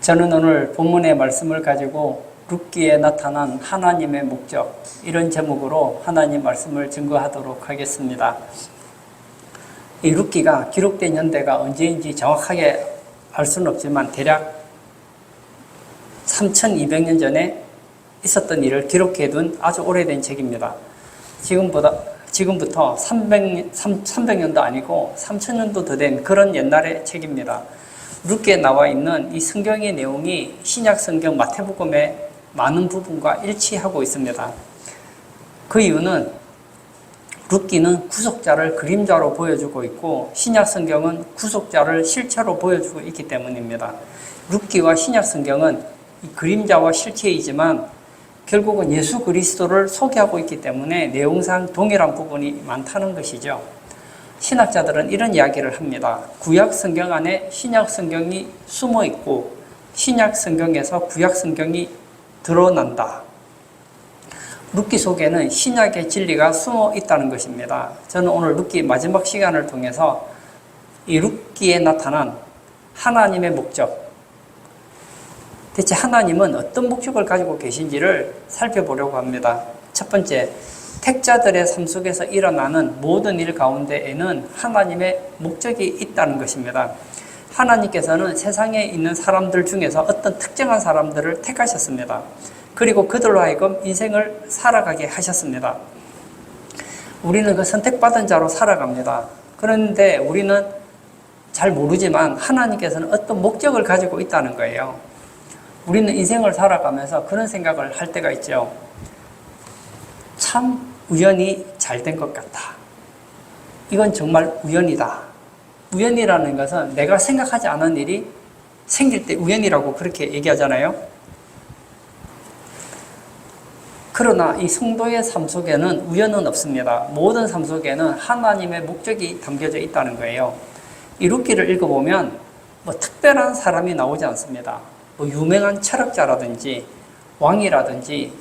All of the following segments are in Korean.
저는 오늘 본문의 말씀을 가지고 룻기에 나타난 하나님의 목적, 이런 제목으로 하나님 말씀을 증거하도록 하겠습니다. 이 룻기가 기록된 연대가 언제인지 정확하게 알 수는 없지만 대략 3200년 전에 있었던 일을 기록해둔 아주 오래된 책입니다. 지금부터 300년도 아니고 3000년도 더 된 그런 옛날의 책입니다. 룻기에 나와 있는 이 성경의 내용이 신약 성경 마태복음의 많은 부분과 일치하고 있습니다. 그 이유는 룻기는 구속자를 그림자로 보여주고 있고 신약 성경은 구속자를 실체로 보여주고 있기 때문입니다. 룻기와 신약 성경은 이 그림자와 실체이지만 결국은 예수 그리스도를 소개하고 있기 때문에 내용상 동일한 부분이 많다는 것이죠. 신학자들은 이런 이야기를 합니다. 구약 성경 안에 신약 성경이 숨어 있고 신약 성경에서 구약 성경이 드러난다. 룻기 속에는 신약의 진리가 숨어 있다는 것입니다. 저는 오늘 룻기 마지막 시간을 통해서 이 룻기에 나타난 하나님의 목적, 대체 하나님은 어떤 목적을 가지고 계신지를 살펴보려고 합니다. 첫 번째, 택자들의 삶 속에서 일어나는 모든 일 가운데에는 하나님의 목적이 있다는 것입니다. 하나님께서는 세상에 있는 사람들 중에서 어떤 특정한 사람들을 택하셨습니다. 그리고 그들로 하여금 인생을 살아가게 하셨습니다. 우리는 그 선택받은 자로 살아갑니다. 그런데 우리는 잘 모르지만 하나님께서는 어떤 목적을 가지고 있다는 거예요. 우리는 인생을 살아가면서 그런 생각을 할 때가 있죠. 참 우연히 잘 된 것 같다. 이건 정말 우연이다. 우연이라는 것은 내가 생각하지 않은 일이 생길 때 우연이라고 그렇게 얘기하잖아요. 그러나 이 성도의 삶 속에는 우연은 없습니다. 모든 삶 속에는 하나님의 목적이 담겨져 있다는 거예요. 이 룻기를 읽어보면 특별한 사람이 나오지 않습니다. 유명한 철학자라든지 왕이라든지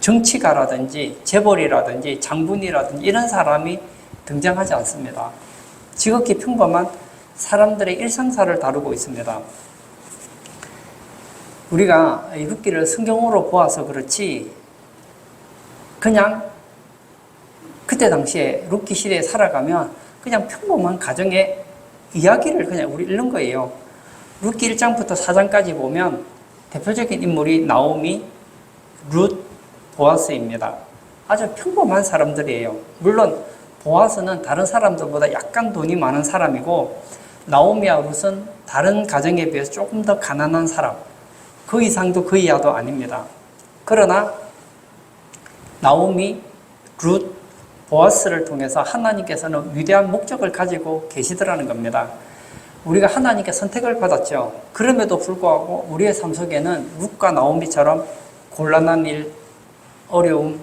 정치가라든지 재벌이라든지 장군이라든지 이런 사람이 등장하지 않습니다. 지극히 평범한 사람들의 일상사를 다루고 있습니다. 우리가 이 룻기를 성경으로 보아서 그렇지 그냥 그때 당시에 룻기 시대에 살아가면 그냥 평범한 가정의 이야기를 그냥 우리 읽는 거예요. 룻기 1장부터 4장까지 보면 대표적인 인물이 나오미, 룻, 보아스입니다. 아주 평범한 사람들이에요. 물론 보아스는 다른 사람들보다 약간 돈이 많은 사람이고 나오미와 룻은 다른 가정에 비해서 조금 더 가난한 사람, 그 이상도 그 이하도 아닙니다. 그러나 나오미, 룻, 보아스를 통해서 하나님께서는 위대한 목적을 가지고 계시더라는 겁니다. 우리가 하나님께 선택을 받았죠. 그럼에도 불구하고 우리의 삶 속에는 룻과 나오미처럼 곤란한 일, 어려움,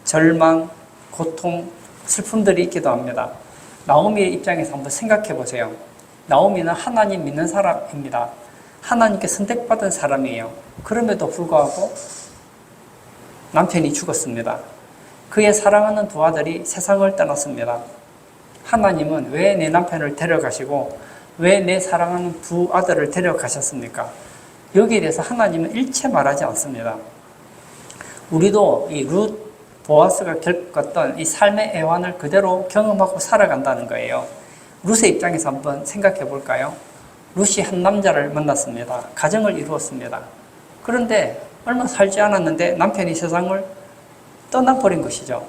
절망, 고통, 슬픔들이 있기도 합니다. 나오미의 입장에서 한번 생각해 보세요. 나오미는 하나님 믿는 사람입니다. 하나님께 선택받은 사람이에요. 그럼에도 불구하고 남편이 죽었습니다. 그의 사랑하는 두 아들이 세상을 떠났습니다. 하나님은 왜 내 남편을 데려가시고 왜 내 사랑하는 두 아들을 데려가셨습니까? 여기에 대해서 하나님은 일체 말하지 않습니다. 우리도 이 룻, 보아스가 겪었던 이 삶의 애환을 그대로 경험하고 살아간다는 거예요. 룻의 입장에서 한번 생각해 볼까요? 룻이 한 남자를 만났습니다. 가정을 이루었습니다. 그런데 얼마 살지 않았는데 남편이 세상을 떠나버린 것이죠.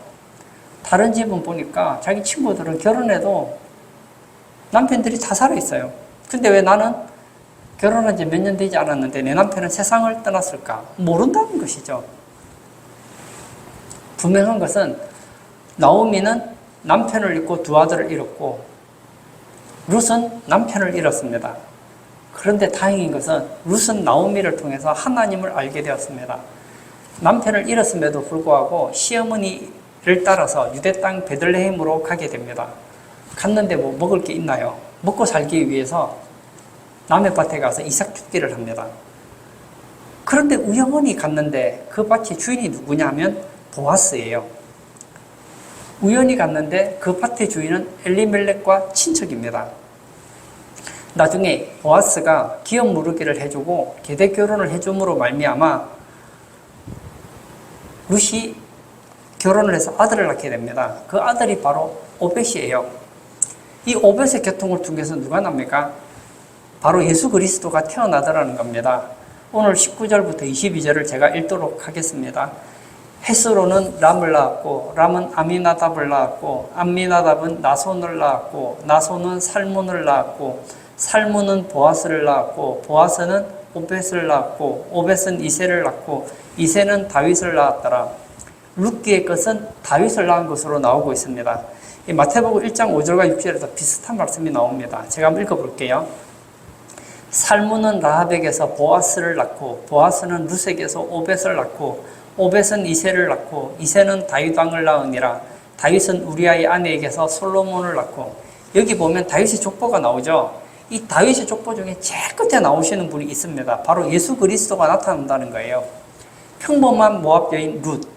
다른 집은 보니까 자기 친구들은 결혼해도 남편들이 다 살아있어요. 근데 왜 나는 결혼한 지 몇 년 되지 않았는데 내 남편은 세상을 떠났을까? 모른다는 것이죠. 분명한 것은 나오미는 남편을 잃고 두 아들을 잃었고 룻은 남편을 잃었습니다. 그런데 다행인 것은 룻은 나오미를 통해서 하나님을 알게 되었습니다. 남편을 잃었음에도 불구하고 시어머니를 따라서 유대 땅 베들레헴으로 가게 됩니다. 갔는데 뭐 먹을 게 있나요? 먹고 살기 위해서 남의 밭에 가서 이삭 줍기를 합니다. 그런데 우연히 갔는데 그 밭의 주인이 누구냐면 보아스예요. 우연히 갔는데 그 밭의 주인은 엘리멜렉과 친척입니다. 나중에 보아스가 기업 무르기를 해주고 계대 결혼을 해줌으로 말미암아 룻이 결혼을 해서 아들을 낳게 됩니다. 그 아들이 바로 오벳이에요. 이 오벳의 계통을 통해서 누가 납니까? 바로 예수 그리스도가 태어나더라는 겁니다. 오늘 19절부터 22절을 제가 읽도록 하겠습니다. 헤스로는 람을 낳았고 람은 아미나답을 낳았고 암미나답은 나손을 낳았고 나손은 살몬을 낳았고 살몬은 보아스를 낳았고 보아스는 오벳을 낳았고 오벳은 이새를 낳고 이새는 다윗을 낳았더라. 룻기의 것은 다윗을 낳은 것으로 나오고 있습니다. 이 마태복음 1장 5절과 6절에도 비슷한 말씀이 나옵니다. 제가 한번 읽어볼게요. 살문은 라합에게서 보아스를 낳고 보아스는 룻에게서 오벳을 낳고 오벳은 이새를 낳고 이새는 다윗 왕을 낳으니라. 다윗은 우리아의 아내에게서 솔로몬을 낳고. 여기 보면 다윗의 족보가 나오죠. 이 다윗의 족보 중에 제일 끝에 나오시는 분이 있습니다. 바로 예수 그리스도가 나타난다는 거예요. 평범한 모압 여인 룻.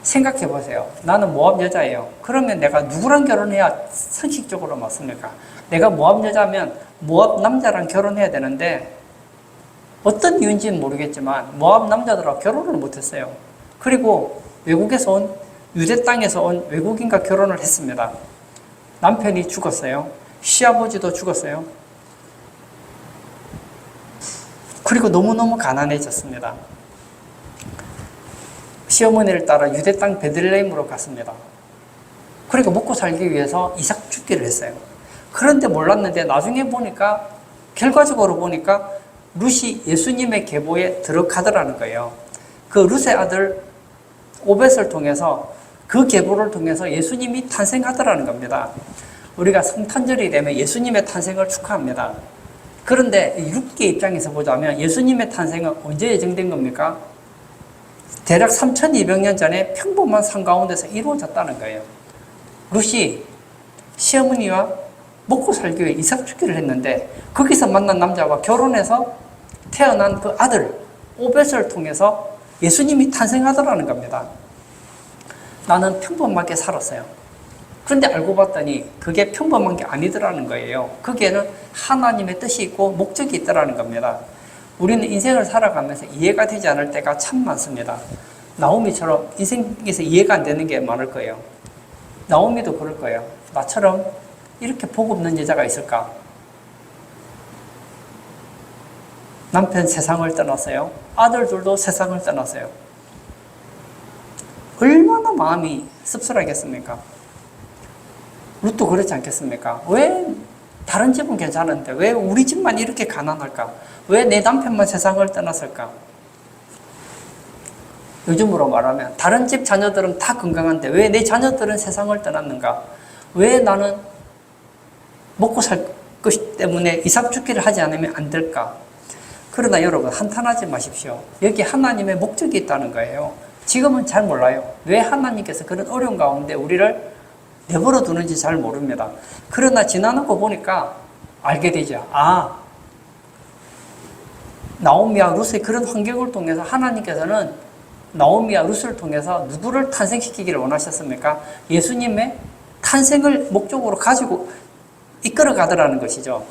생각해 보세요. 나는 모압 여자예요. 그러면 내가 누구랑 결혼해야 상식적으로 맞습니까? 내가 모압 여자면 모압 남자랑 결혼해야 되는데 어떤 이유인지는 모르겠지만 모압 남자들하고 결혼을 못했어요. 그리고 외국에서 온 유대 땅에서 온 외국인과 결혼을 했습니다. 남편이 죽었어요. 시아버지도 죽었어요. 그리고 너무너무 가난해졌습니다. 시어머니를 따라 유대 땅 베들레헴으로 갔습니다. 그리고 먹고 살기 위해서 이삭 죽기를 했어요. 그런데 몰랐는데 나중에 보니까 결과적으로 보니까 룻이 예수님의 계보에 들어가더라는 거예요. 그 룻의 아들 오벳을 통해서 그 계보를 통해서 예수님이 탄생하더라는 겁니다. 우리가 성탄절이 되면 예수님의 탄생을 축하합니다. 그런데 룻기의 입장에서 보자면 예수님의 탄생은 언제 예정된 겁니까? 대략 3200년 전에 평범한 산 가운데서 이루어졌다는 거예요. 룻이 시어머니와 먹고 살기 위해 이삭 죽기를 했는데 거기서 만난 남자와 결혼해서 태어난 그 아들 오벳을 통해서 예수님이 탄생하더라는 겁니다. 나는 평범하게 살았어요. 그런데 알고 봤더니 그게 평범한 게 아니더라는 거예요. 거기에는 하나님의 뜻이 있고 목적이 있더라는 겁니다. 우리는 인생을 살아가면서 이해가 되지 않을 때가 참 많습니다. 나오미처럼 인생에서 이해가 안 되는 게 많을 거예요. 나오미도 그럴 거예요. 나처럼 이렇게 복 없는 여자가 있을까? 남편 세상을 떠났어요. 아들들도 세상을 떠났어요. 얼마나 마음이 씁쓸하겠습니까? 룻도 그렇지 않겠습니까? 왜 다른 집은 괜찮은데 왜 우리 집만 이렇게 가난할까? 왜 내 남편만 세상을 떠났을까? 요즘으로 말하면 다른 집 자녀들은 다 건강한데 왜 내 자녀들은 세상을 떠났는가? 왜 나는 먹고 살 것 때문에 이삭 죽기를 하지 않으면 안 될까? 그러나 여러분 한탄하지 마십시오. 여기 하나님의 목적이 있다는 거예요. 지금은 잘 몰라요. 왜 하나님께서 그런 어려운 가운데 우리를 내버려 두는지 잘 모릅니다. 그러나 지나놓고 보니까 알게 되죠. 아, 나오미와 룻의 그런 환경을 통해서 하나님께서는 나오미와 룻을 통해서 누구를 탄생시키기를 원하셨습니까? 예수님의 탄생을 목적으로 가지고 이끌어 가더라는 것이죠.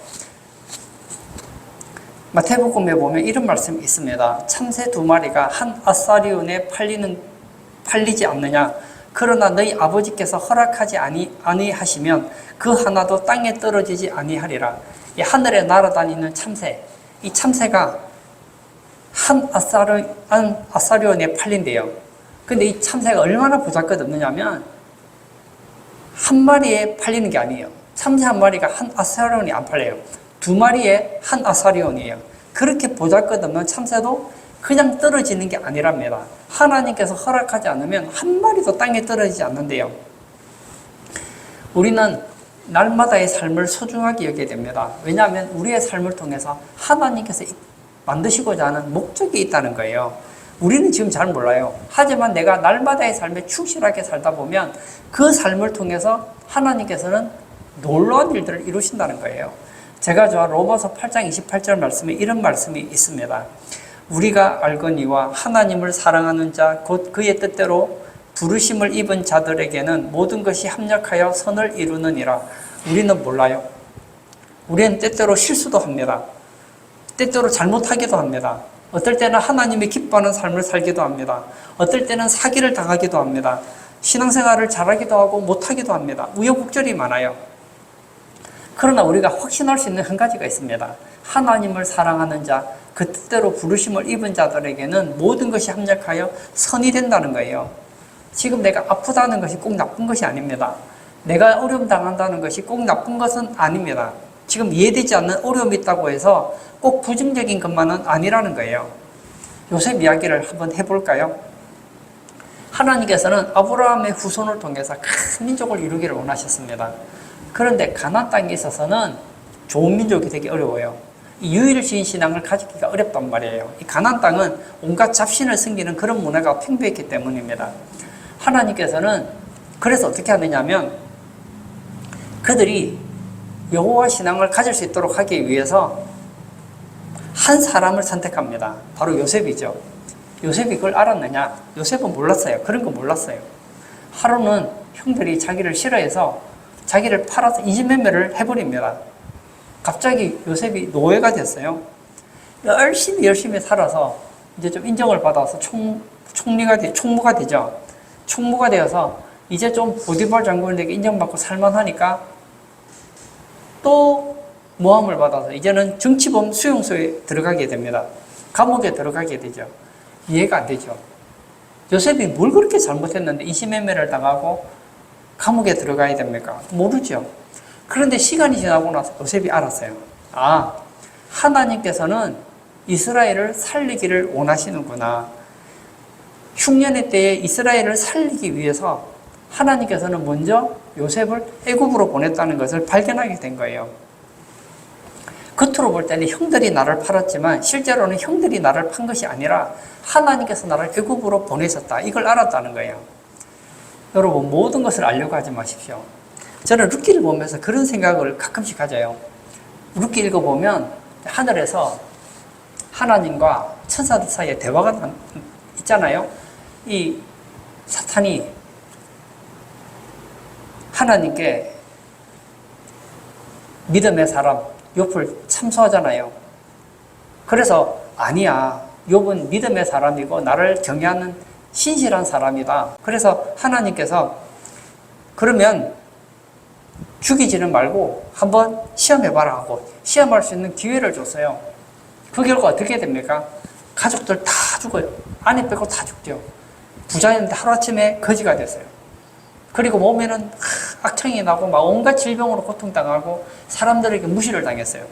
마태복음에 보면 이런 말씀이 있습니다. 참새 2마리가 한 아사리온에 팔리지 않느냐? 그러나 너희 아버지께서 허락하지 아니하시면 그 하나도 땅에 떨어지지 아니하리라. 이 하늘에 날아다니는 참새, 이 참새가 한 아사리온에 팔린대요. 근데 이 참새가 얼마나 보잘것없느냐면 한 마리에 팔리는 게 아니에요. 참새 한 마리가 한 아사리온이 안 팔려요. 2마리에 한 아사리온이에요. 그렇게 보잘것없는 참새도 그냥 떨어지는 게 아니랍니다. 하나님께서 허락하지 않으면 한 마리도 땅에 떨어지지 않는데요. 우리는 날마다의 삶을 소중하게 여겨야 됩니다. 왜냐하면 우리의 삶을 통해서 하나님께서 만드시고자 하는 목적이 있다는 거예요. 우리는 지금 잘 몰라요. 하지만 내가 날마다의 삶에 충실하게 살다 보면 그 삶을 통해서 하나님께서는 놀라운 일들을 이루신다는 거예요. 제가 좋아하는 로마서 8장 28절 말씀에 이런 말씀이 있습니다. 우리가 알거니와 하나님을 사랑하는 자 곧 그의 뜻대로 부르심을 입은 자들에게는 모든 것이 합력하여 선을 이루느니라. 우리는 몰라요. 우리는 때때로 실수도 합니다. 때때로 잘못하기도 합니다. 어떨 때는 하나님이 기뻐하는 삶을 살기도 합니다. 어떨 때는 사기를 당하기도 합니다. 신앙생활을 잘하기도 하고 못하기도 합니다. 우여곡절이 많아요. 그러나 우리가 확신할 수 있는 한 가지가 있습니다. 하나님을 사랑하는 자, 그 뜻대로 부르심을 입은 자들에게는 모든 것이 합력하여 선이 된다는 거예요. 지금 내가 아프다는 것이 꼭 나쁜 것이 아닙니다. 내가 어려움 당한다는 것이 꼭 나쁜 것은 아닙니다. 지금 이해되지 않는 어려움이 있다고 해서 꼭 부정적인 것만은 아니라는 거예요. 요셉 이야기를 한번 해볼까요? 하나님께서는 아브라함의 후손을 통해서 큰 민족을 이루기를 원하셨습니다. 그런데 가나안 땅에 있어서는 좋은 민족이 되기 어려워요. 이 유일신 신앙을 가지기가 어렵단 말이에요. 이 가나안 땅은 온갖 잡신을 섬기는 그런 문화가 팽배했기 때문입니다. 하나님께서는 그래서 어떻게 하느냐면 그들이 여호와 신앙을 가질 수 있도록 하기 위해서 한 사람을 선택합니다. 바로 요셉이죠. 요셉이 그걸 알았느냐? 요셉은 몰랐어요. 그런 거 몰랐어요. 하루는 형들이 자기를 싫어해서 자기를 팔아서 인신매매를 해버립니다. 갑자기 요셉이 노예가 됐어요. 열심히 살아서 이제 좀 인정을 받아서 총무가 되죠. 총무가 되어서 이제 좀 보디발 장군에게 인정받고 살만하니까 또 모함을 받아서 이제는 정치범 수용소에 들어가게 됩니다. 감옥에 들어가게 되죠. 이해가 안 되죠. 요셉이 뭘 그렇게 잘못했는데 인신매매를 당하고 감옥에 들어가야 됩니까? 모르죠. 그런데 시간이 지나고 나서 요셉이 알았어요. 아, 하나님께서는 이스라엘을 살리기를 원하시는구나. 흉년의 때에 이스라엘을 살리기 위해서 하나님께서는 먼저 요셉을 애굽으로 보냈다는 것을 발견하게 된 거예요. 겉으로 볼 때는 형들이 나를 팔았지만 실제로는 형들이 나를 판 것이 아니라 하나님께서 나를 애굽으로 보내셨다. 이걸 알았다는 거예요. 여러분, 모든 것을 알려고 하지 마십시오. 저는 룻기를 보면서 그런 생각을 가끔씩 가져요. 룻기 읽어보면 하늘에서 하나님과 천사들 사이에 대화가 있잖아요. 이 사탄이 하나님께 믿음의 사람 욥을 참소하잖아요. 그래서 아니야, 욥은 믿음의 사람이고 나를 경외하는 신실한 사람이다. 그래서 하나님께서 그러면 죽이지는 말고 한번 시험해봐라 하고 시험할 수 있는 기회를 줬어요. 그 결과 어떻게 됩니까? 가족들 다 죽어요. 아내 빼고 다 죽죠. 부자였는데 하루아침에 거지가 됐어요. 그리고 몸에는 악청이 나고 막 온갖 질병으로 고통당하고 사람들에게 무시를 당했어요.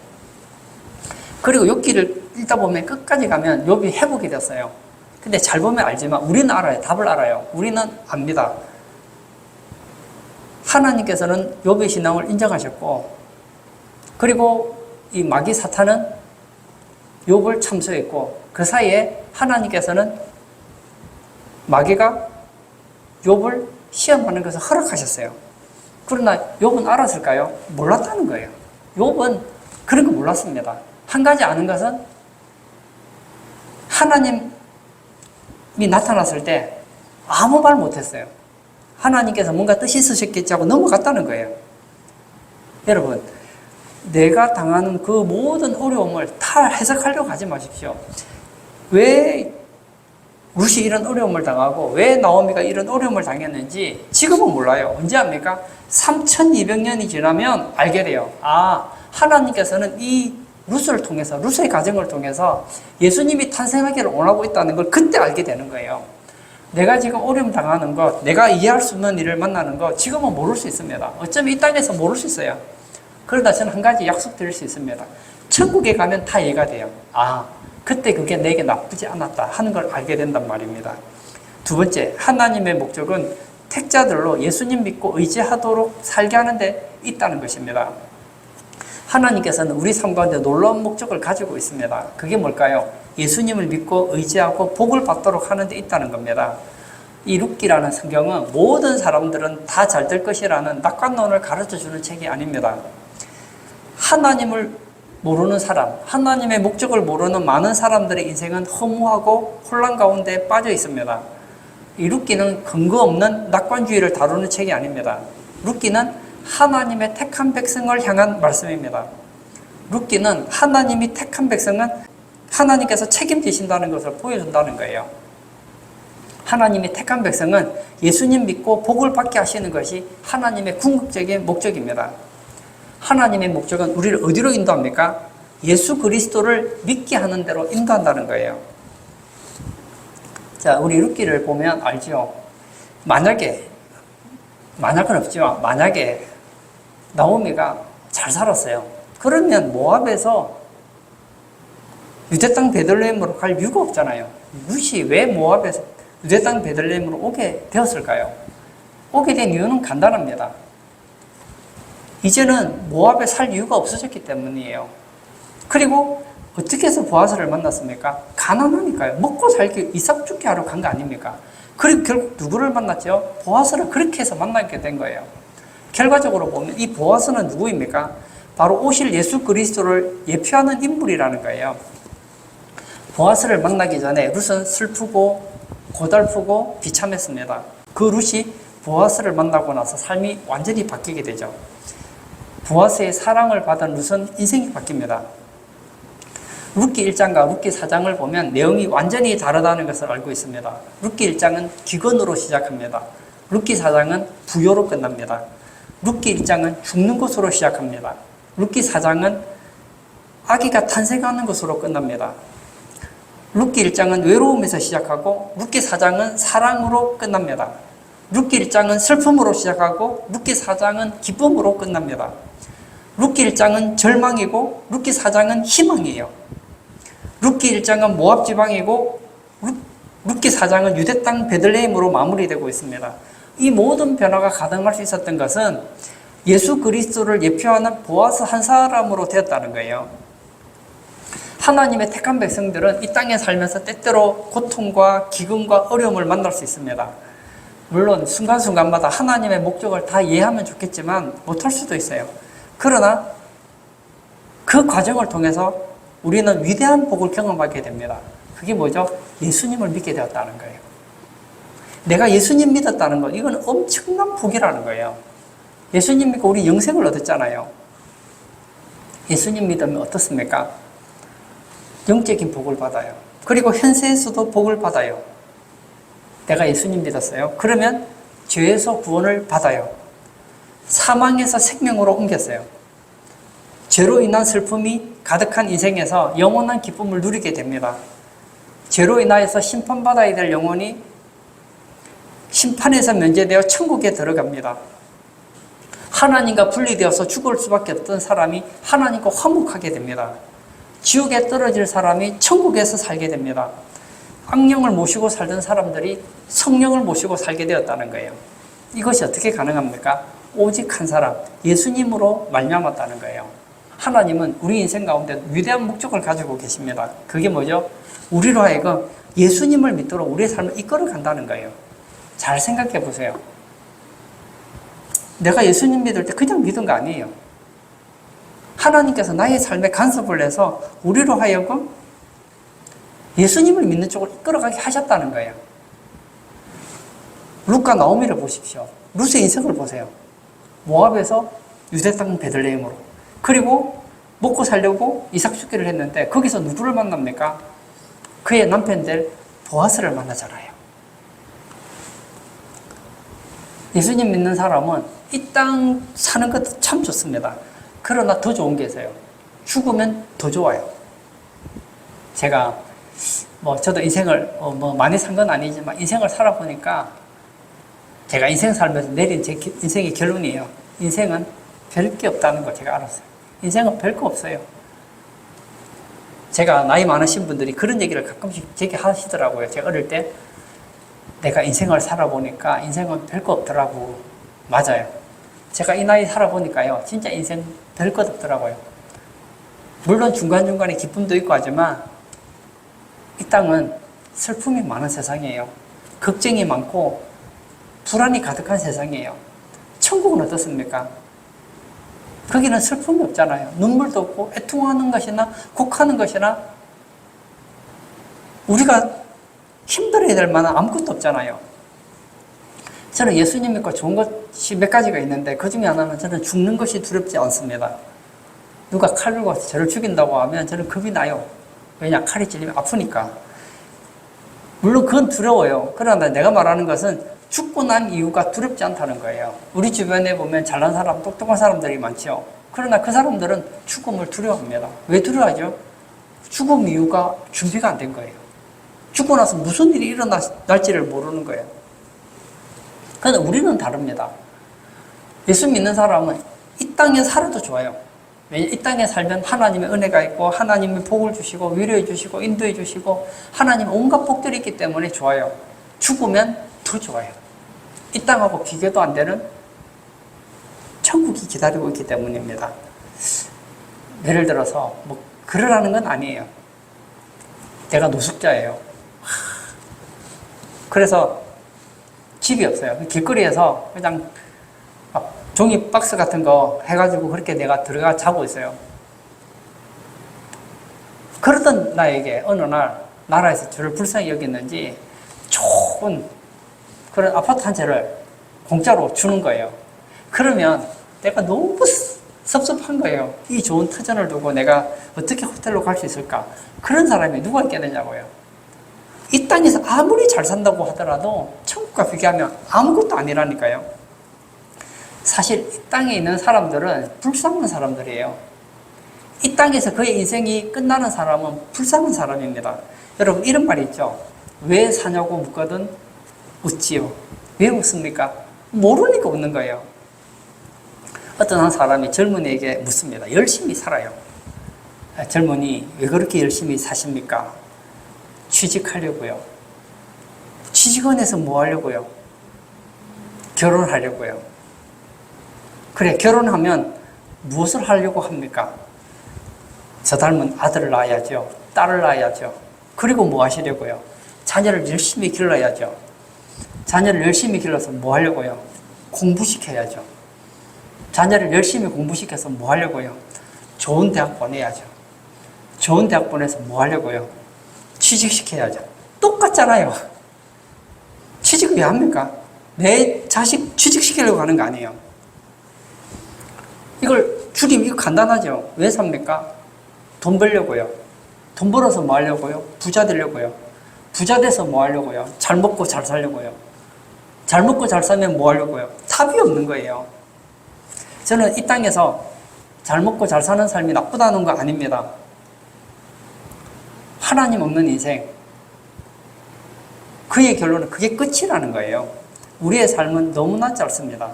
그리고 욥기를 읽다 보면 끝까지 가면 욥이 회복이 됐어요. 근데 잘 보면 알지만 우리는 알아요. 답을 알아요. 우리는 압니다. 하나님께서는 욥의 신앙을 인정하셨고, 그리고 이 마귀 사탄은 욥을 참소했고, 그 사이에 하나님께서는 마귀가 욥을 시험하는 것을 허락하셨어요. 그러나 욥은 알았을까요? 몰랐다는 거예요. 욥은 그런 거 몰랐습니다. 한 가지 아는 것은 하나님이 나타났을 때 아무 말 못했어요. 하나님께서 뭔가 뜻이 있으셨겠지 하고 넘어갔다는 거예요. 여러분, 내가 당하는 그 모든 어려움을 다 해석하려고 하지 마십시오. 왜 룻이 이런 어려움을 당하고 왜 나오미가 이런 어려움을 당했는지 지금은 몰라요. 언제 압니까? 3200년이 지나면 알게 돼요. 아, 하나님께서는 이 룻을 통해서, 룻의 가정을 통해서 예수님이 탄생하기를 원하고 있다는 걸 그때 알게 되는 거예요. 내가 지금 어려움 당하는 것, 내가 이해할 수 없는 일을 만나는 것 지금은 모를 수 있습니다. 어쩌면 이 땅에서 모를 수 있어요. 그러다 저는 한 가지 약속드릴 수 있습니다. 천국에 가면 다 이해가 돼요. 아, 그때 그게 내게 나쁘지 않았다 하는 걸 알게 된단 말입니다. 두 번째, 하나님의 목적은 택자들로 예수님 믿고 의지하도록 살게 하는 데 있다는 것입니다. 하나님께서는 우리 삶 가운데 놀라운 목적을 가지고 있습니다. 그게 뭘까요? 예수님을 믿고 의지하고 복을 받도록 하는 데 있다는 겁니다. 이 룻기라는 성경은 모든 사람들은 다 잘 될 것이라는 낙관론을 가르쳐주는 책이 아닙니다. 하나님을 모르는 사람, 하나님의 목적을 모르는 많은 사람들의 인생은 허무하고 혼란 가운데 빠져 있습니다. 이 룻기는 근거 없는 낙관주의를 다루는 책이 아닙니다. 룻기는 하나님의 택한 백성을 향한 말씀입니다. 룻기는 하나님이 택한 백성은 하나님께서 책임지신다는 것을 보여준다는 거예요. 하나님이 택한 백성은 예수님 믿고 복을 받게 하시는 것이 하나님의 궁극적인 목적입니다. 하나님의 목적은 우리를 어디로 인도합니까? 예수 그리스도를 믿게 하는 대로 인도한다는 거예요. 자, 우리 룻기를 보면 알죠? 만약은 없지만 만약에 나오미가 잘 살았어요. 그러면 모압에서 유대 땅 베들레헴으로 갈 이유가 없잖아요. 룻이 왜 모압에서 유대 땅 베들레헴으로 오게 되었을까요? 오게 된 이유는 간단합니다. 이제는 모압에 살 이유가 없어졌기 때문이에요. 그리고 어떻게 해서 보아스를 만났습니까? 가난하니까요. 먹고 살기 이삭 죽게 하러 간 거 아닙니까? 그리고 결국 누구를 만났죠? 보아스를 그렇게 해서 만나게 된 거예요. 결과적으로 보면 이 보아스는 누구입니까? 바로 오실 예수 그리스도를 예표하는 인물이라는 거예요. 보아스를 만나기 전에 룻은 슬프고 고달프고 비참했습니다. 그 룻이 보아스를 만나고 나서 삶이 완전히 바뀌게 되죠. 보아스의 사랑을 받은 룻은 인생이 바뀝니다. 룻기 1장과 룻기 4장을 보면 내용이 완전히 다르다는 것을 알고 있습니다. 룻기 1장은 기근으로 시작합니다. 룻기 4장은 부요로 끝납니다. 룻기 1장은 죽는 것으로 시작합니다. 룻기 4장은 아기가 탄생하는 것으로 끝납니다. 룻기 1장은 외로움에서 시작하고 룻기 4장은 사랑으로 끝납니다. 룻기 1장은 슬픔으로 시작하고 룻기 4장은 기쁨으로 끝납니다. 룻기 1장은 절망이고 룻기 4장은 희망이에요. 룻기 1장은 모압 지방이고 룻기 4장은 유대 땅 베들레헴으로 마무리되고 있습니다. 이 모든 변화가 가능할 수 있었던 것은 예수 그리스도를 예표하는 보아스 한 사람으로 되었다는 거예요. 하나님의 택한 백성들은 이 땅에 살면서 때때로 고통과 기근과 어려움을 만날 수 있습니다. 물론 순간순간마다 하나님의 목적을 다 이해하면 좋겠지만 못할 수도 있어요. 그러나 그 과정을 통해서 우리는 위대한 복을 경험하게 됩니다. 그게 뭐죠? 예수님을 믿게 되었다는 거예요. 내가 예수님 믿었다는 것, 이건 엄청난 복이라는 거예요. 예수님 믿고 우리 영생을 얻었잖아요. 예수님 믿으면 어떻습니까? 영적인 복을 받아요. 그리고 현세에서도 복을 받아요. 내가 예수님 믿었어요. 그러면 죄에서 구원을 받아요. 사망에서 생명으로 옮겼어요. 죄로 인한 슬픔이 가득한 인생에서 영원한 기쁨을 누리게 됩니다. 죄로 인하여서 심판받아야 될 영혼이 심판에서 면제되어 천국에 들어갑니다. 하나님과 분리되어서 죽을 수밖에 없던 사람이 하나님과 화목하게 됩니다. 지옥에 떨어질 사람이 천국에서 살게 됩니다. 악령을 모시고 살던 사람들이 성령을 모시고 살게 되었다는 거예요. 이것이 어떻게 가능합니까? 오직 한 사람, 예수님으로 말미암았다는 거예요. 하나님은 우리 인생 가운데 위대한 목적을 가지고 계십니다. 그게 뭐죠? 우리로 하여금 예수님을 믿도록 우리의 삶을 이끌어 간다는 거예요. 잘 생각해 보세요. 내가 예수님 믿을 때 그냥 믿은 거 아니에요. 하나님께서 나의 삶에 간섭을 해서 우리로 하여금 예수님을 믿는 쪽으로 이끌어가게 하셨다는 거예요. 룻과 나오미를 보십시오. 룻의 인생을 보세요. 모압에서 유대 땅 베들레헴으로. 그리고 먹고 살려고 이삭 죽기를 했는데 거기서 누구를 만납니까? 그의 남편들 보아스를 만나잖아요. 예수님 믿는 사람은 이 땅 사는 것도 참 좋습니다. 그러나 더 좋은 게 있어요. 죽으면 더 좋아요. 제가 저도 인생을 많이 산 건 아니지만 인생을 살아보니까 제가 인생 살면서 내린 제 인생의 결론이에요. 인생은 별 게 없다는 걸 제가 알았어요. 인생은 별 거 없어요. 제가 나이 많으신 분들이 그런 얘기를 가끔씩 제게 하시더라고요. 제가 어릴 때 내가 인생을 살아보니까 인생은 별 거 없더라고. 맞아요. 제가 이 나이 살아보니까요. 진짜 인생 별 것 없더라고요. 물론 중간중간에 기쁨도 있고 하지만 이 땅은 슬픔이 많은 세상이에요. 걱정이 많고 불안이 가득한 세상이에요. 천국은 어떻습니까? 거기는 슬픔이 없잖아요. 눈물도 없고 애통하는 것이나 곡하는 것이나 우리가 힘들어야 될 만한 아무것도 없잖아요. 저는 예수님 믿고 좋은 것이 몇 가지가 있는데 그 중에 하나는 저는 죽는 것이 두렵지 않습니다. 누가 칼 들고 와서 저를 죽인다고 하면 저는 겁이 나요. 왜냐? 칼이 찔리면 아프니까. 물론 그건 두려워요. 그러나 내가 말하는 것은 죽고 난 이유가 두렵지 않다는 거예요. 우리 주변에 보면 잘난 사람, 똑똑한 사람들이 많죠. 그러나 그 사람들은 죽음을 두려워합니다. 왜 두려워하죠? 죽음 이유가 준비가 안 된 거예요. 죽고 나서 무슨 일이 일어날지를 모르는 거예요. 그런데 우리는 다릅니다. 예수 믿는 사람은 이 땅에 살아도 좋아요. 왜냐하면 이 땅에 살면 하나님의 은혜가 있고 하나님의 복을 주시고 위로해 주시고 인도해 주시고 하나님의 온갖 복들이 있기 때문에 좋아요. 죽으면 더 좋아요. 이 땅하고 비교도 안 되는 천국이 기다리고 있기 때문입니다. 예를 들어서 뭐 그러라는 건 아니에요. 내가 노숙자예요. 그래서 집이 없어요. 길거리에서 그냥 종이 박스 같은 거 해가지고 그렇게 내가 들어가 자고 있어요. 그러던 나에게 어느 날 나라에서 저를 불쌍히 여겼는지 좋은 그런 아파트 한 채를 공짜로 주는 거예요. 그러면 내가 너무 섭섭한 거예요. 이 좋은 터전을 두고 내가 어떻게 호텔로 갈 수 있을까? 그런 사람이 누가 있겠느냐고요. 이 땅에서 아무리 잘 산다고 하더라도 천국과 비교하면 아무것도 아니라니까요. 사실 이 땅에 있는 사람들은 불쌍한 사람들이에요. 이 땅에서 그의 인생이 끝나는 사람은 불쌍한 사람입니다. 여러분 이런 말이 있죠. 왜 사냐고 묻거든 웃지요. 왜 웃습니까? 모르니까 웃는 거예요. 어떤 한 사람이 젊은이에게 묻습니다. 열심히 살아요. 젊은이 왜 그렇게 열심히 사십니까? 취직하려고요. 취직원에서 뭐 하려고요? 결혼하려고요. 그래, 결혼하면 무엇을 하려고 합니까? 저 닮은 아들을 낳아야죠. 딸을 낳아야죠. 그리고 뭐 하시려고요? 자녀를 열심히 길러야죠. 자녀를 열심히 길러서 뭐 하려고요? 공부시켜야죠. 자녀를 열심히 공부시켜서 뭐 하려고요? 좋은 대학 보내야죠. 좋은 대학 보내서 뭐 하려고요? 취직시켜야죠. 똑같잖아요. 취직을 왜 합니까? 내 자식 취직시키려고 하는 거 아니에요. 이걸 줄이면 이거 간단하죠. 왜 삽니까? 돈 벌려고요. 돈 벌어서 뭐 하려고요? 부자 되려고요. 부자 돼서 뭐 하려고요? 잘 먹고 잘 살려고요. 잘 먹고 잘 살면 뭐 하려고요? 답이 없는 거예요. 저는 이 땅에서 잘 먹고 잘 사는 삶이 나쁘다는 거 아닙니다. 하나님 없는 인생, 그의 결론은 그게 끝이라는 거예요. 우리의 삶은 너무나 짧습니다.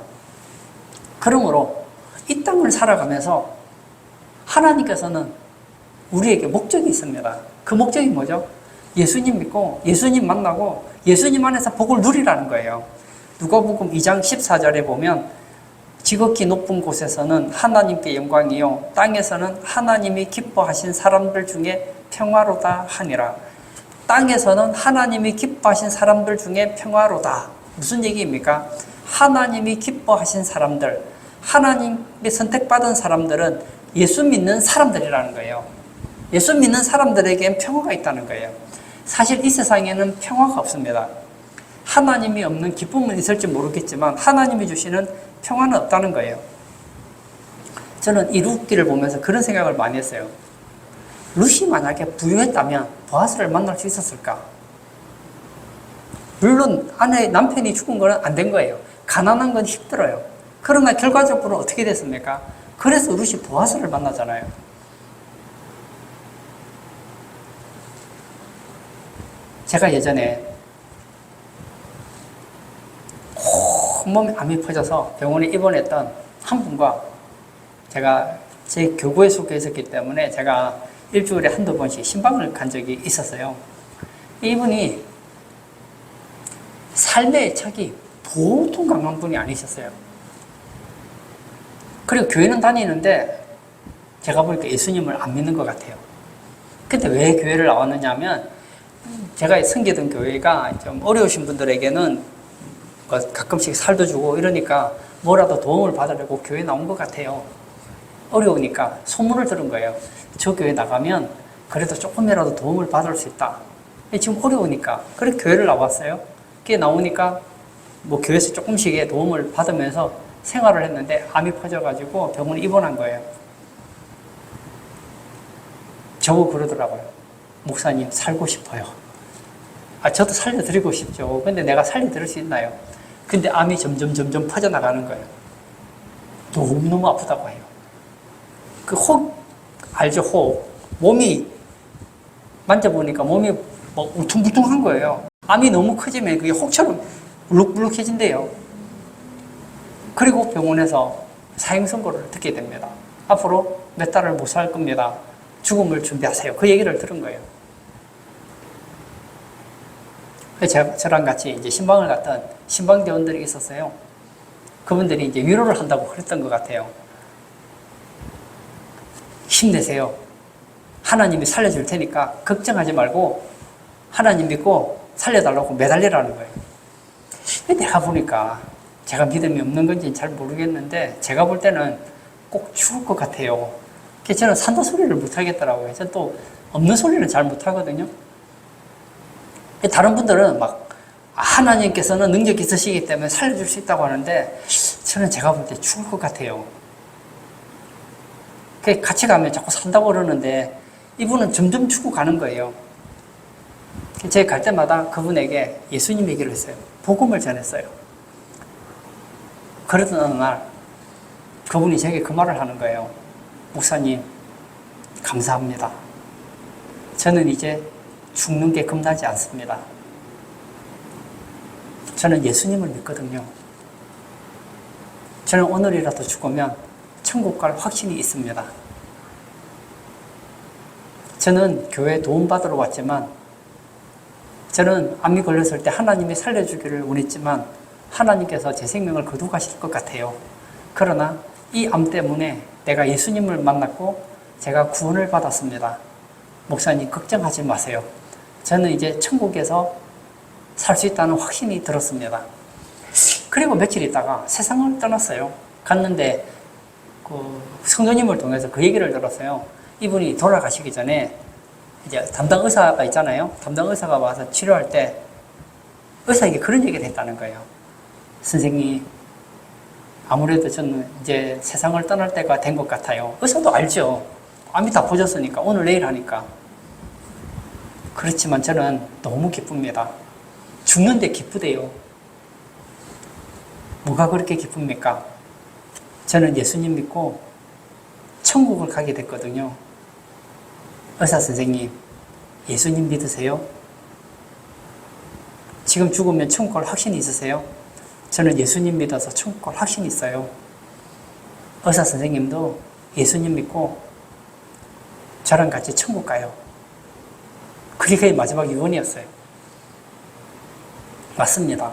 그러므로 이 땅을 살아가면서 하나님께서는 우리에게 목적이 있습니다. 그 목적이 뭐죠? 예수님 믿고 예수님 만나고 예수님 안에서 복을 누리라는 거예요. 누가복음 2장 14절에 보면 지극히 높은 곳에서는 하나님께 영광이요 땅에서는 하나님이 기뻐하신 사람들 중에 평화로다 하니라. 땅에서는 하나님이 기뻐하신 사람들 중에 평화로다. 무슨 얘기입니까? 하나님이 기뻐하신 사람들, 하나님의 선택받은 사람들은 예수 믿는 사람들이라는 거예요. 예수 믿는 사람들에겐 평화가 있다는 거예요. 사실 이 세상에는 평화가 없습니다. 하나님이 없는 기쁨은 있을지 모르겠지만 하나님이 주시는 평화는 없다는 거예요. 저는 이 룻기를 보면서 그런 생각을 많이 했어요. 룻이 만약에 부유했다면 보아스를 만날 수 있었을까? 물론 아내 남편이 죽은 건 안 된 거예요. 가난한 건 힘들어요. 그러나 결과적으로 어떻게 됐습니까? 그래서 룻이 보아스를 만나잖아요. 제가 예전에 온몸에 암이 퍼져서 병원에 입원했던 한 분과 제가 제 교구에 속해 있었기 때문에 제가 일주일에 한두 번씩 신방을 간 적이 있었어요. 이분이 삶의 애착이 보통 강한 분이 아니셨어요. 그리고 교회는 다니는데 제가 보니까 예수님을 안 믿는 것 같아요. 근데 왜 교회를 나왔느냐 하면 제가 섬기던 교회가 좀 어려우신 분들에게는 가끔씩 살도 주고 이러니까 뭐라도 도움을 받으려고 교회 나온 것 같아요. 어려우니까 소문을 들은 거예요. 저 교회 나가면 그래도 조금이라도 도움을 받을 수 있다. 지금 어려우니까. 그래서 교회를 나왔어요. 그게 나오니까 뭐 교회에서 조금씩의 도움을 받으면서 생활을 했는데 암이 퍼져가지고 병원에 입원한 거예요. 저거 그러더라고요. 목사님, 살고 싶어요. 저도 살려드리고 싶죠. 근데 내가 살려드릴 수 있나요? 근데 암이 점점 퍼져나가는 거예요. 너무너무 아프다고 해요. 그 혹, 알죠? 혹. 몸이, 만져보니까 몸이 뭐 울퉁불퉁한 거예요. 암이 너무 커지면 그게 혹처럼 울룩불룩해진대요. 그리고 병원에서 사형 선고를 듣게 됩니다. 앞으로 몇 달을 못 살 겁니다. 죽음을 준비하세요. 그 얘기를 들은 거예요. 저랑 같이 이제 신방을 갔던 신방대원들이 있었어요. 그분들이 이제 위로를 한다고 그랬던 것 같아요. 힘내세요. 하나님이 살려줄 테니까 걱정하지 말고 하나님 믿고 살려달라고 매달리라는 거예요. 내가 보니까 제가 믿음이 없는 건지 잘 모르겠는데 제가 볼 때는 꼭 죽을 것 같아요. 그래서 저는 산다 소리를 못 하겠더라고요. 저는 또 없는 소리는 잘 못 하거든요. 다른 분들은 막 하나님께서는 능력이 있으시기 때문에 살려줄 수 있다고 하는데 저는 제가 볼 때 죽을 것 같아요. 같이 가면 자꾸 산다고 그러는데 이분은 점점 죽어가는 거예요. 제가 갈 때마다 그분에게 예수님 얘기를 했어요. 복음을 전했어요. 그러던 어느 날 그분이 제게 그 말을 하는 거예요. 목사님, 감사합니다. 저는 이제 죽는 게 겁나지 않습니다. 저는 예수님을 믿거든요. 저는 오늘이라도 죽으면 천국 갈 확신이 있습니다. 저는 교회 도움받으러 왔지만 저는 암이 걸렸을 때 하나님이 살려주기를 원했지만 하나님께서 제 생명을 거두가실 것 같아요. 그러나 이 암 때문에 내가 예수님을 만났고 제가 구원을 받았습니다. 목사님 걱정하지 마세요. 저는 이제 천국에서 살 수 있다는 확신이 들었습니다. 그리고 며칠 있다가 세상을 떠났어요. 갔는데 그 성도님을 통해서 그 얘기를 들었어요. 이분이 돌아가시기 전에 이제 담당 의사가 있잖아요. 담당 의사가 와서 치료할 때 의사에게 그런 얘기를 했다는 거예요. 선생님, 아무래도 저는 이제 세상을 떠날 때가 된 것 같아요. 의사도 알죠. 암이 다 퍼졌으니까 오늘 내일 하니까. 그렇지만 저는 너무 기쁩니다. 죽는데 기쁘대요. 뭐가 그렇게 기쁩니까? 저는 예수님 믿고 천국을 가게 됐거든요. 의사 선생님, 예수님 믿으세요? 지금 죽으면 천국 갈 확신이 있으세요? 저는 예수님 믿어서 천국 갈 확신이 있어요. 의사 선생님도 예수님 믿고 저랑 같이 천국 가요. 그게 그의 마지막 유언이었어요. 맞습니다.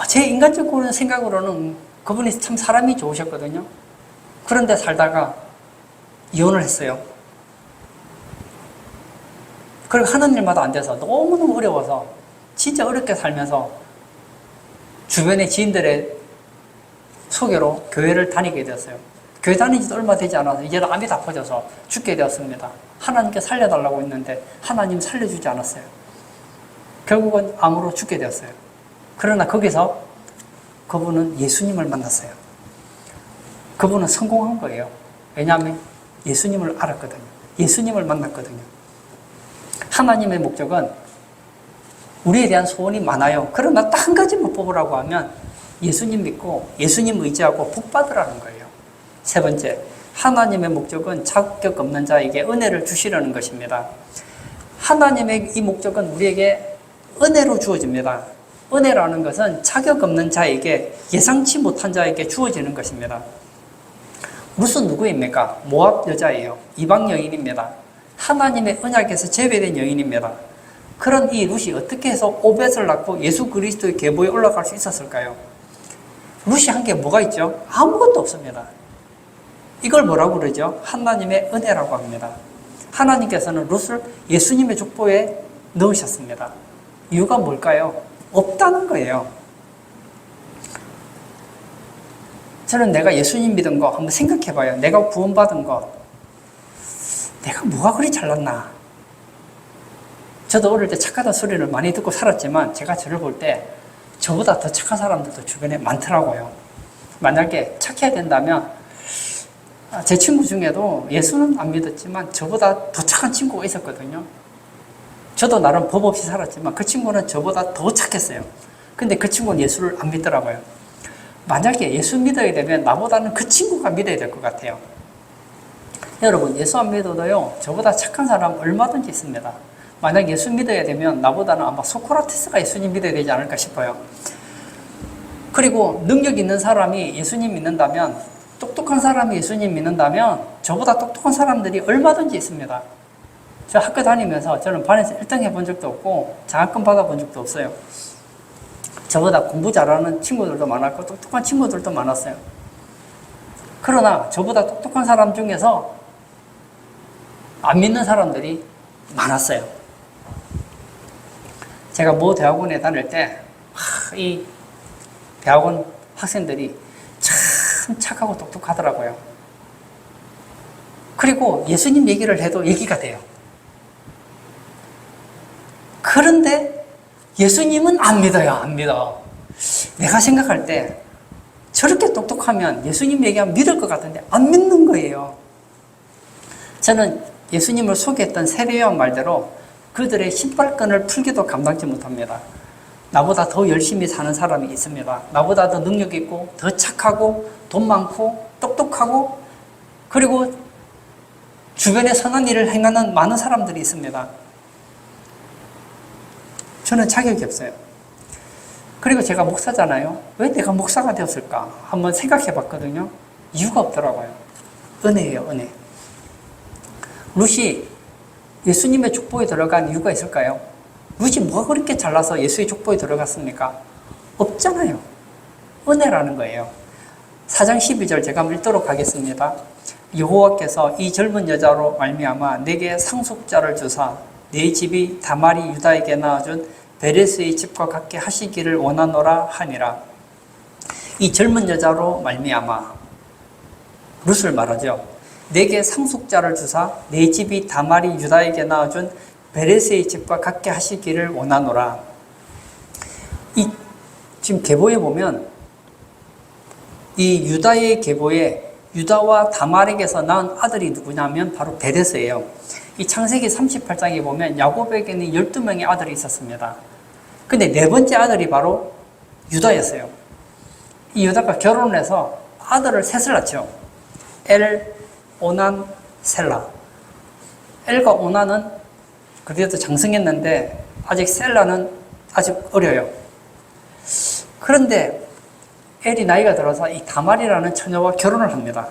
제 인간적으로는 생각으로는 그분이 참 사람이 좋으셨거든요. 그런데 살다가 이혼을 했어요. 그리고 하는 일마다 안 돼서 너무너무 어려워서 진짜 어렵게 살면서 주변의 지인들의 소개로 교회를 다니게 되었어요. 교회 다닌 지도 얼마 되지 않아서 이제 암이 다 퍼져서 죽게 되었습니다. 하나님께 살려달라고 했는데 하나님 살려주지 않았어요. 결국은 암으로 죽게 되었어요. 그러나 거기서 그분은 예수님을 만났어요. 그분은 성공한 거예요. 왜냐하면 예수님을 알았거든요. 예수님을 만났거든요. 하나님의 목적은 우리에 대한 소원이 많아요. 그러나 딱 한 가지만 뽑으라고 하면 예수님 믿고 예수님 의지하고 복 받으라는 거예요. 세 번째, 하나님의 목적은 자격 없는 자에게 은혜를 주시려는 것입니다. 하나님의 이 목적은 우리에게 은혜로 주어집니다. 은혜라는 것은 자격 없는 자에게, 예상치 못한 자에게 주어지는 것입니다. 룻은 누구입니까? 모압 여자예요. 이방 여인입니다. 하나님의 언약에서 제외된 여인입니다. 그런 이 룻이 어떻게 해서 오벳을 낳고 예수 그리스도의 계보에 올라갈 수 있었을까요? 룻이 한 게 뭐가 있죠? 아무것도 없습니다. 이걸 뭐라고 그러죠? 하나님의 은혜라고 합니다. 하나님께서는 룻을 예수님의 족보에 넣으셨습니다. 이유가 뭘까요? 없다는 거예요. 저는 내가 예수님 믿은 거 한번 생각해봐요. 내가 구원받은 거. 내가 뭐가 그리 잘났나? 저도 어릴 때 착하다는 소리를 많이 듣고 살았지만 제가 저를 볼 때 저보다 더 착한 사람들도 주변에 많더라고요. 만약에 착해야 된다면 제 친구 중에도 예수는 안 믿었지만 저보다 더 착한 친구가 있었거든요. 저도 나름 법 없이 살았지만 그 친구는 저보다 더 착했어요. 근데 그 친구는 예수를 안 믿더라고요. 만약에 예수 믿어야 되면 나보다는 그 친구가 믿어야 될 것 같아요. 여러분, 예수 안 믿어도요, 저보다 착한 사람 얼마든지 있습니다. 만약 예수 믿어야 되면 나보다는 아마 소크라테스가 예수님 믿어야 되지 않을까 싶어요. 그리고 능력 있는 사람이 예수님 믿는다면, 똑똑한 사람이 예수님 믿는다면 저보다 똑똑한 사람들이 얼마든지 있습니다. 저 학교 다니면서 저는 반에서 1등 해본 적도 없고 장학금 받아본 적도 없어요. 저보다 공부 잘하는 친구들도 많았고 똑똑한 친구들도 많았어요. 그러나 저보다 똑똑한 사람 중에서 안 믿는 사람들이 많았어요. 제가 모 대학원에 다닐 때 이 대학원 학생들이 참 착하고 똑똑하더라고요. 그리고 예수님 얘기를 해도 얘기가 돼요. 그런데 예수님은 안 믿어요. 안 믿어. 내가 생각할 때 저렇게 똑똑하면 예수님 얘기하면 믿을 것 같은데 안 믿는 거예요. 저는 예수님을 소개했던 세례요한 말대로 그들의 신발끈을 풀기도 감당치 못합니다. 나보다 더 열심히 사는 사람이 있습니다. 나보다 더 능력 있고 더 착하고 돈 많고 똑똑하고 그리고 주변에 선한 일을 행하는 많은 사람들이 있습니다. 저는 자격이 없어요. 그리고 제가 목사잖아요. 왜 내가 목사가 되었을까? 한번 생각해 봤거든요. 이유가 없더라고요. 은혜예요, 은혜. 룻이 예수님의 족보에 들어간 이유가 있을까요? 룻이 뭐가 그렇게 잘나서 예수의 족보에 들어갔습니까? 없잖아요. 은혜라는 거예요. 4장 12절 제가 한번 읽도록 하겠습니다. 여호와께서 이 젊은 여자로 말미암아 내게 상속자를 주사 내 집이 다말이 유다에게 낳아준 베레스의 집과 같게 하시기를 원하노라 하니라. 이 젊은 여자로 말미암아 룻을 말하죠. 내게 상속자를 주사 내 집이 다말이 유다에게 낳아준 베레스의 집과 같게 하시기를 원하노라. 이 지금 계보에 보면 이 유다의 계보에 유다와 다말에게서 낳은 아들이 누구냐면 바로 베레스예요. 이 창세기 38장에 보면 야곱에게는 12명의 아들이 있었습니다. 근데 네 번째 아들이 바로 유다였어요. 이 유다가 결혼을 해서 아들을 셋을 낳죠. 엘, 오난, 셀라. 엘과 오난은 그래도 장성했는데 아직 셀라는 아직 어려요. 그런데 엘이 나이가 들어서 이 다말이라는 처녀와 결혼을 합니다.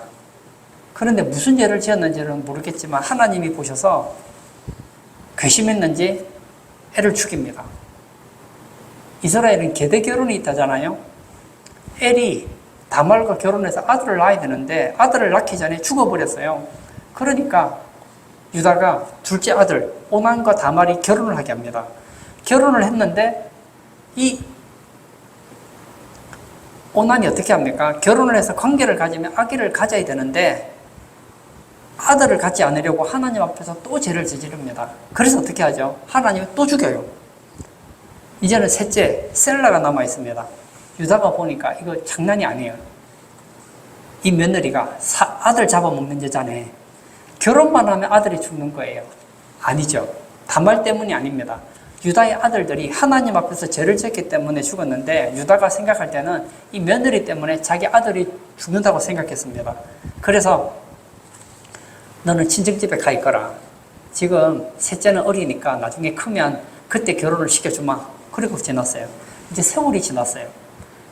그런데 무슨 죄를 지었는지는 모르겠지만 하나님이 보셔서 괘씸했는지 엘을 죽입니다. 이스라엘은 계대 결혼이 있다잖아요. 엘이 다말과 결혼해서 아들을 낳아야 되는데 아들을 낳기 전에 죽어버렸어요. 그러니까 유다가 둘째 아들 오난과 다말이 결혼을 하게 합니다. 결혼을 했는데 이 오난이 어떻게 합니까? 결혼을 해서 관계를 가지면 아기를 가져야 되는데 아들을 갖지 않으려고 하나님 앞에서 또 죄를 저지릅니다. 그래서 어떻게 하죠? 하나님이 또 죽여요. 이제는 셋째 셀라가 남아 있습니다. 유다가 보니까 이거 장난이 아니에요. 이 며느리가 아들 잡아먹는 여자네. 결혼만 하면 아들이 죽는 거예요. 아니죠. 다말 때문이 아닙니다. 유다의 아들들이 하나님 앞에서 죄를 지었기 때문에 죽었는데 유다가 생각할 때는 이 며느리 때문에 자기 아들이 죽는다고 생각했습니다. 그래서 너는 친정집에 가 있거라. 지금 셋째는 어리니까 나중에 크면 그때 결혼을 시켜주마. 그리고 지났어요. 이제 세월이 지났어요.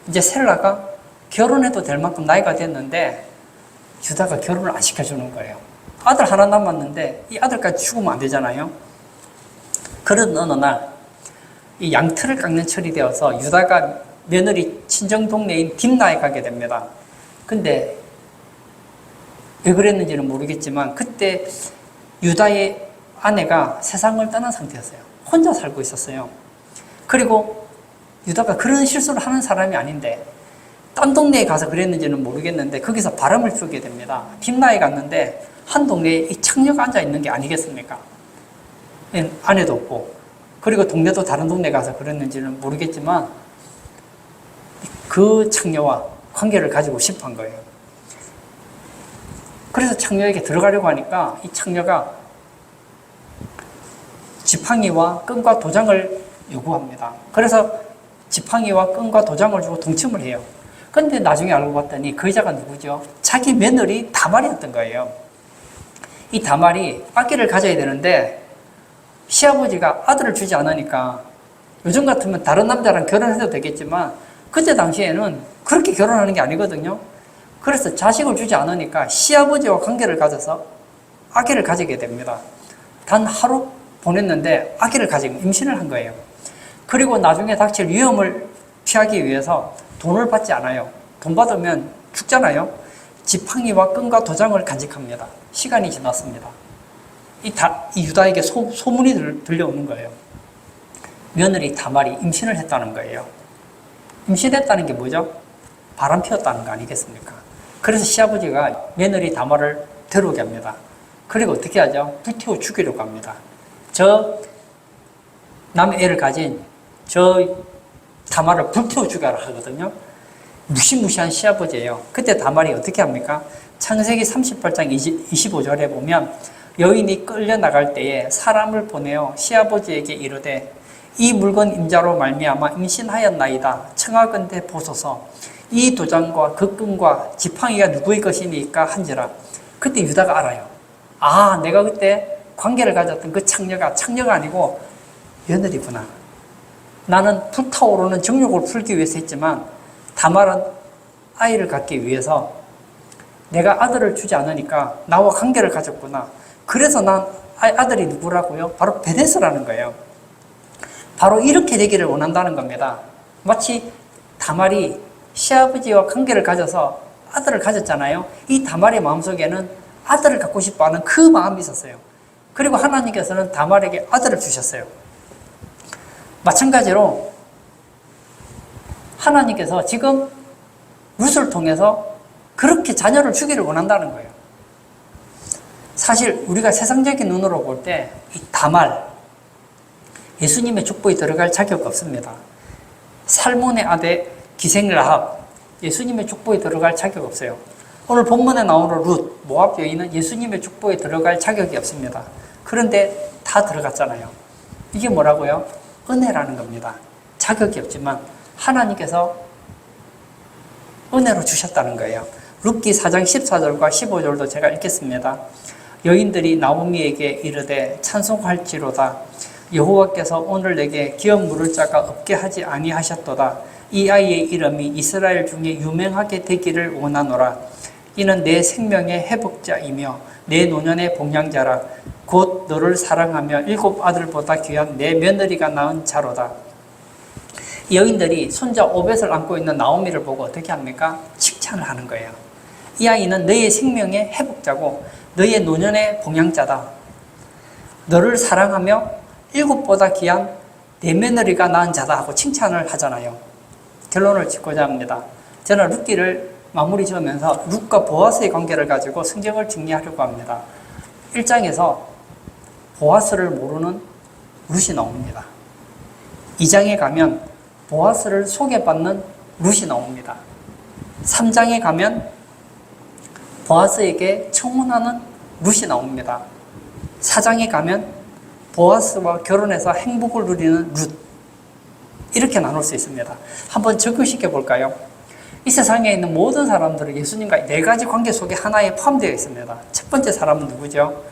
이제 셀라가 결혼해도 될 만큼 나이가 됐는데 유다가 결혼을 안 시켜주는 거예요. 아들 하나 남았는데 이 아들까지 죽으면 안 되잖아요. 그런 어느 날 이 양털을 깎는 철이 되어서 유다가 며느리 친정 동네인 딥나에 가게 됩니다. 근데 왜 그랬는지는 모르겠지만 그때 유다의 아내가 세상을 떠난 상태였어요. 혼자 살고 있었어요. 그리고 유다가 그런 실수를 하는 사람이 아닌데 딴 동네에 가서 그랬는지는 모르겠는데 거기서 바람을 피우게 됩니다. 딥나에 갔는데 한 동네에 이 창녀가 앉아 있는 게 아니겠습니까? 아내도 없고 그리고 동네도 다른 동네 가서 그랬는지는 모르겠지만 그 창녀와 관계를 가지고 싶어 한 거예요. 그래서 창녀에게 들어가려고 하니까 이 창녀가 지팡이와 끈과 도장을 요구합니다. 그래서 지팡이와 끈과 도장을 주고 동침을 해요. 근데 나중에 알고 봤더니 그 여자가 누구죠? 자기 며느리 다말이었던 거예요. 이 다말이 아기를 가져야 되는데 시아버지가 아들을 주지 않으니까 요즘 같으면 다른 남자랑 결혼해도 되겠지만 그때 당시에는 그렇게 결혼하는 게 아니거든요. 그래서 자식을 주지 않으니까 시아버지와 관계를 가져서 아기를 가지게 됩니다. 단 하루 보냈는데 아기를 가지고 임신을 한 거예요. 그리고 나중에 닥칠 위험을 피하기 위해서 돈을 받지 않아요. 돈 받으면 죽잖아요. 지팡이와 끈과 도장을 간직합니다. 시간이 지났습니다. 이 유다에게 소문이 들려오는 거예요. 며느리 다말이 임신을 했다는 거예요. 임신했다는 게 뭐죠? 바람 피웠다는 거 아니겠습니까? 그래서 시아버지가 며느리 다말을 데려오게 합니다. 그리고 어떻게 하죠? 불태워 죽이려고 합니다. 저 남의 애를 가진 저 다말을 불태워 죽여라 하거든요. 무시무시한 시아버지예요. 그때 다말이 어떻게 합니까? 창세기 38장 25절에 보면 여인이 끌려나갈 때에 사람을 보내어 시아버지에게 이르되 이 물건 임자로 말미암아 임신하였나이다. 청하건대 보소서. 이 도장과 그 끈과 지팡이가 누구의 것이니까 한지라. 그때 유다가 알아요. 아, 내가 그때 관계를 가졌던 그 창녀가 아니고 며느리구나. 나는 불타오르는 정욕을 풀기 위해서 했지만 다말은 아이를 갖기 위해서 내가 아들을 주지 않으니까 나와 관계를 가졌구나. 그래서 난 아들이 누구라고요? 바로 베데스라는 거예요. 바로 이렇게 되기를 원한다는 겁니다. 마치 다말이 시아버지와 관계를 가져서 아들을 가졌잖아요. 이 다말의 마음속에는 아들을 갖고 싶어하는 그 마음이 있었어요. 그리고 하나님께서는 다말에게 아들을 주셨어요. 마찬가지로 하나님께서 지금 룻을 통해서 그렇게 자녀를 주기를 원한다는 거예요. 사실 우리가 세상적인 눈으로 볼 때 이 다말, 예수님의 족보에 들어갈 자격 없습니다. 살몬의 아들 기생 라합, 예수님의 족보에 들어갈 자격 없어요. 오늘 본문에 나오는 룻, 모압 여인은 예수님의 족보에 들어갈 자격이 없습니다. 그런데 다 들어갔잖아요. 이게 뭐라고요? 은혜라는 겁니다. 자격이 없지만 하나님께서 은혜로 주셨다는 거예요. 룻기 4장 14절과 15절도 제가 읽겠습니다. 여인들이 나오미에게 이르되 찬송할지로다. 여호와께서 오늘 내게 기업 물을 자가 없게 하지 아니하셨도다. 이 아이의 이름이 이스라엘 중에 유명하게 되기를 원하노라. 이는 내 생명의 회복자이며 내 노년의 복양자라. 곧 너를 사랑하며 7 아들보다 귀한 내 며느리가 낳은 자로다. 이 여인들이 손자 오벳을 안고 있는 나오미를 보고 어떻게 합니까? 칭찬을 하는 거예요. 이 아이는 너의 생명의 회복자고 너의 노년의 복양자다. 너를 사랑하며 7보다 귀한 내 며느리가 낳은 자다 하고 칭찬을 하잖아요. 결론을 짓고자 합니다. 저는 룻기를 마무리 지으면서 룻과 보아스의 관계를 가지고 성경을 정리하려고 합니다. 1장에서 보아스를 모르는 룻이 나옵니다. 2장에 가면 보아스를 소개받는 룻이 나옵니다. 3장에 가면 보아스에게 청혼하는 룻이 나옵니다. 4장에 가면 보아스와 결혼해서 행복을 누리는 룻. 이렇게 나눌 수 있습니다. 한번 적용시켜 볼까요? 이 세상에 있는 모든 사람들은 예수님과 4가지 관계 속에 하나에 포함되어 있습니다. 첫 번째 사람은 누구죠?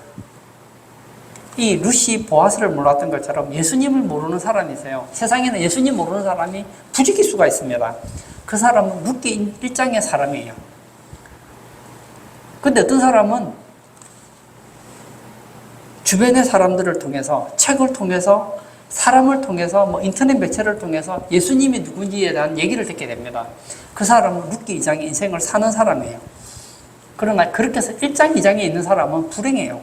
이 룻이 보아스를 몰랐던 것처럼 예수님을 모르는 사람이 있어요. 세상에는 예수님 모르는 사람이 부지기수가 있습니다. 그 사람은 룻기 1장의 사람이에요. 근데 어떤 사람은 주변의 사람들을 통해서, 책을 통해서, 사람을 통해서, 인터넷 매체를 통해서 예수님이 누군지에 대한 얘기를 듣게 됩니다. 그 사람은 룻기 2장의 인생을 사는 사람이에요. 그러나 그렇게 해서 1장, 2장에 있는 사람은 불행해요.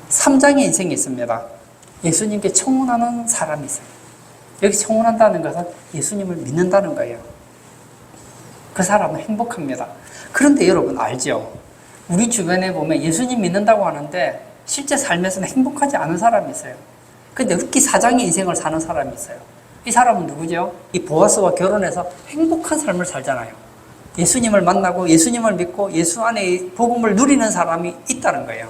3장의 인생이 있습니다. 예수님께 청혼하는 사람이 있어요. 여기 청혼한다는 것은 예수님을 믿는다는 거예요. 그 사람은 행복합니다. 그런데 여러분 알죠? 우리 주변에 보면 예수님 믿는다고 하는데 실제 삶에서는 행복하지 않은 사람이 있어요. 근데 룻기 4장의 인생을 사는 사람이 있어요. 이 사람은 누구죠? 이 보아스와 결혼해서 행복한 삶을 살잖아요. 예수님을 만나고 예수님을 믿고 예수 안에 복음을 누리는 사람이 있다는 거예요.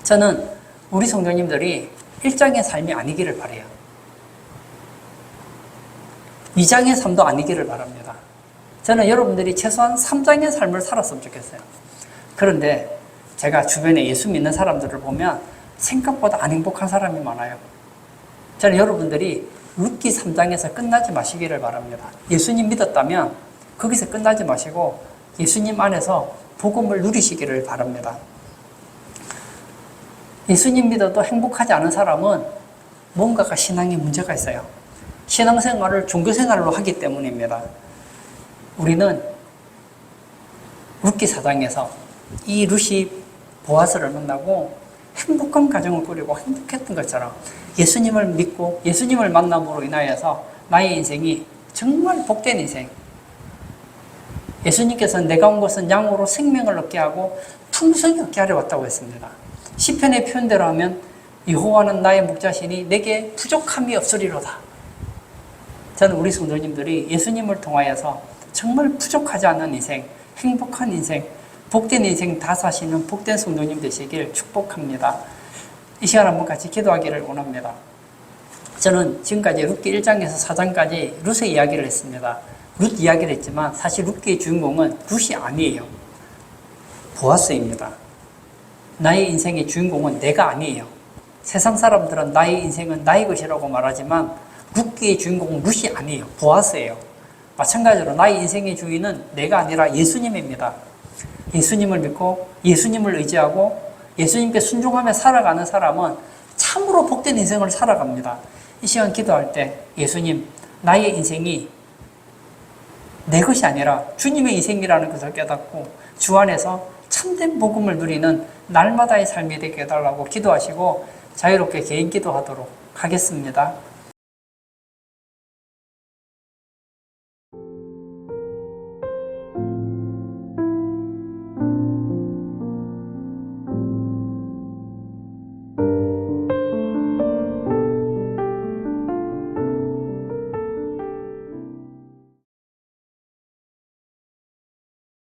저는 우리 성도님들이 1장의 삶이 아니기를 바라요. 2장의 삶도 아니기를 바랍니다. 저는 여러분들이 최소한 3장의 삶을 살았으면 좋겠어요. 그런데 제가 주변에 예수 믿는 사람들을 보면 생각보다 안 행복한 사람이 많아요. 저는 여러분들이 룻기 3장에서 끝나지 마시기를 바랍니다. 예수님 믿었다면 거기서 끝나지 마시고 예수님 안에서 복음을 누리시기를 바랍니다. 예수님 믿어도 행복하지 않은 사람은 뭔가가 신앙에 문제가 있어요. 신앙생활을 종교생활로 하기 때문입니다. 우리는 룻기 4장에서 이 룻이 보아스를 만나고 행복한 가정을 꾸리고 행복했던 것처럼 예수님을 믿고 예수님을 만남으로 인하여서 나의 인생이 정말 복된 인생, 예수님께서는 내가 온 것은 양으로 생명을 얻게 하고 풍성히 얻게 하려 왔다고 했습니다. 시편의 표현대로 하면 여호와는 나의 목자시니 내게 부족함이 없으리로다. 저는 우리 성도님들이 예수님을 통하여서 정말 부족하지 않은 인생, 행복한 인생, 복된 인생 다 사시는 복된 성도님 되시길 축복합니다. 이 시간 한번 같이 기도하기를 원합니다. 저는 지금까지 룻기 1장에서 4장까지 룻의 이야기를 했습니다. 룻 이야기를 했지만 사실 룻기의 주인공은 룻이 아니에요. 보아스입니다. 나의 인생의 주인공은 내가 아니에요. 세상 사람들은 나의 인생은 나의 것이라고 말하지만 룻기의 주인공은 룻이 아니에요. 보아스예요. 마찬가지로 나의 인생의 주인은 내가 아니라 예수님입니다. 예수님을 믿고 예수님을 의지하고 예수님께 순종하며 살아가는 사람은 참으로 복된 인생을 살아갑니다. 이 시간 기도할 때 예수님, 나의 인생이 내 것이 아니라 주님의 인생이라는 것을 깨닫고 주 안에서 참된 복음을 누리는 날마다의 삶이 되게 해달라고 기도하시고 자유롭게 개인 기도하도록 하겠습니다.